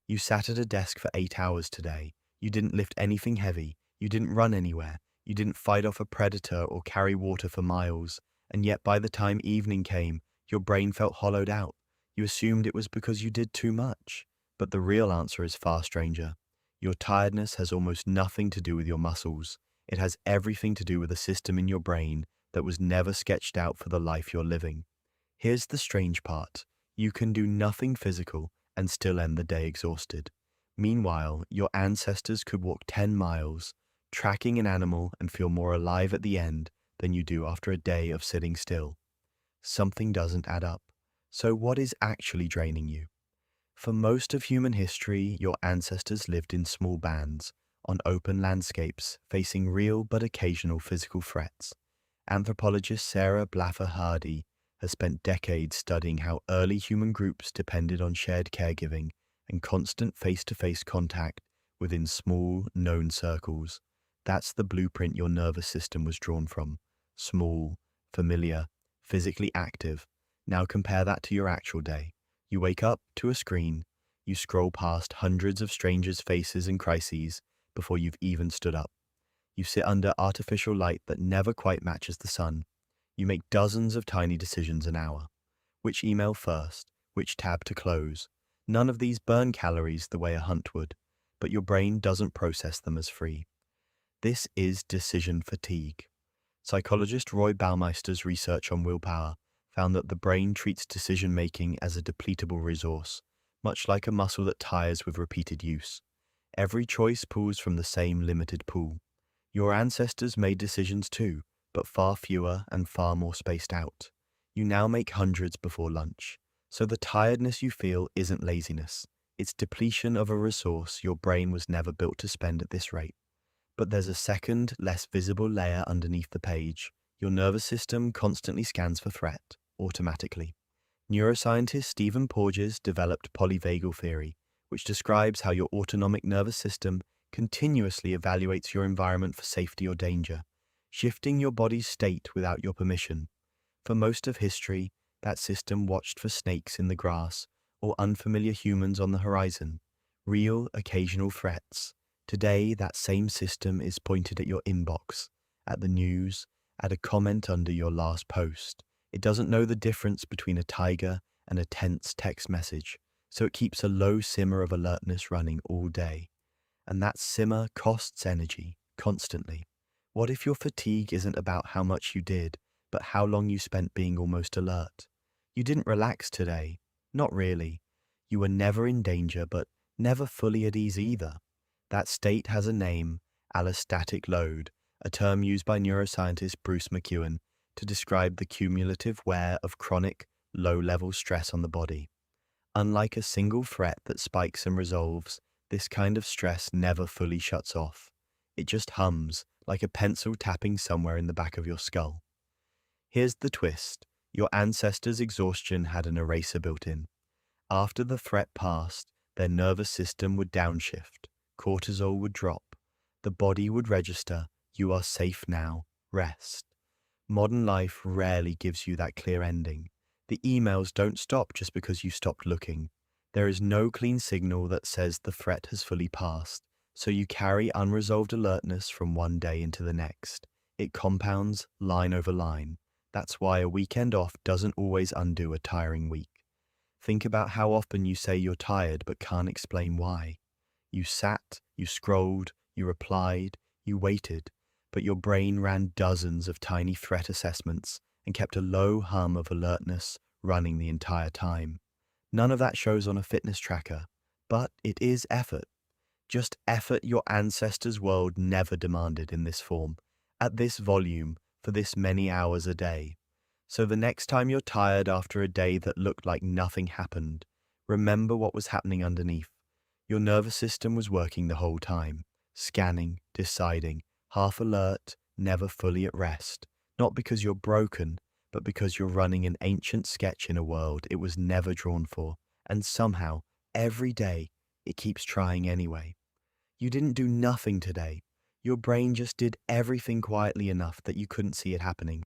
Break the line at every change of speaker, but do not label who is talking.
You sat at a desk for 8 hours today. You didn't lift anything heavy. You didn't run anywhere. You didn't fight off a predator or carry water for miles. And yet by the time evening came, your brain felt hollowed out. You assumed it was because you did too much. But the real answer is far stranger. Your tiredness has almost nothing to do with your muscles. It has everything to do with a system in your brain that was never sketched out for the life you're living. Here's the strange part. You can do nothing physical and still end the day exhausted. Meanwhile, your ancestors could walk 10 miles, tracking an animal and feel more alive at the end than you do after a day of sitting still. Something doesn't add up. So what is actually draining you? For most of human history, your ancestors lived in small bands, on open landscapes, facing real but occasional physical threats. Anthropologist Sarah Blaffer Hardy has spent decades studying how early human groups depended on shared caregiving and constant face-to-face contact within small, known circles. That's the blueprint your nervous system was drawn from. Small, familiar, physically active. Now compare that to your actual day. You wake up to a screen. You scroll past hundreds of strangers' faces and crises before you've even stood up. You sit under artificial light that never quite matches the sun. You make dozens of tiny decisions an hour. Which email first? Which tab to close? None of these burn calories the way a hunt would, but your brain doesn't process them as free. This is decision fatigue. Psychologist Roy Baumeister's research on willpower found that the brain treats decision-making as a depletable resource, much like a muscle that tires with repeated use. Every choice pulls from the same limited pool. Your ancestors made decisions too, but far fewer and far more spaced out. You now make hundreds before lunch. So the tiredness you feel isn't laziness. It's depletion of a resource your brain was never built to spend at this rate. But there's a second, less visible layer underneath the page. Your nervous system constantly scans for threat, automatically. Neuroscientist Stephen Porges developed polyvagal theory, which describes how your autonomic nervous system continuously evaluates your environment for safety or danger, shifting your body's state without your permission. For most of history, that system watched for snakes in the grass or unfamiliar humans on the horizon, real, occasional threats. Today, that same system is pointed at your inbox, at the news, at a comment under your last post. It doesn't know the difference between a tiger and a tense text message, so it keeps a low simmer of alertness running all day. And that simmer costs energy, constantly. What if your fatigue isn't about how much you did, but how long you spent being almost alert? You didn't relax today. Not really. You were never in danger, but never fully at ease either. That state has a name, allostatic load, a term used by neuroscientist Bruce McEwen to describe the cumulative wear of chronic, low-level stress on the body. Unlike a single threat that spikes and resolves, this kind of stress never fully shuts off. It just hums, like a pencil tapping somewhere in the back of your skull. Here's the twist. Your ancestors' exhaustion had an eraser built in. After the threat passed, their nervous system would downshift. Cortisol would drop. The body would register, you are safe now, rest. Modern life rarely gives you that clear ending. The emails don't stop just because you stopped looking. There is no clean signal that says the threat has fully passed, so you carry unresolved alertness from one day into the next. It compounds line over line. That's why a weekend off doesn't always undo a tiring week. Think about how often you say you're tired but can't explain why. You sat, you scrolled, you replied, you waited, but your brain ran dozens of tiny threat assessments and kept a low hum of alertness running the entire time. None of that shows on a fitness tracker, but it is effort. Just effort your ancestors' world never demanded in this form, at this volume, for this many hours a day. So the next time you're tired after a day that looked like nothing happened, remember what was happening underneath. Your nervous system was working the whole time, scanning, deciding, half alert, never fully at rest. Not because you're broken, but because you're running an ancient sketch in a world it was never drawn for, and somehow, every day, it keeps trying anyway. You didn't do nothing today. Your brain just did everything quietly enough that you couldn't see it happening.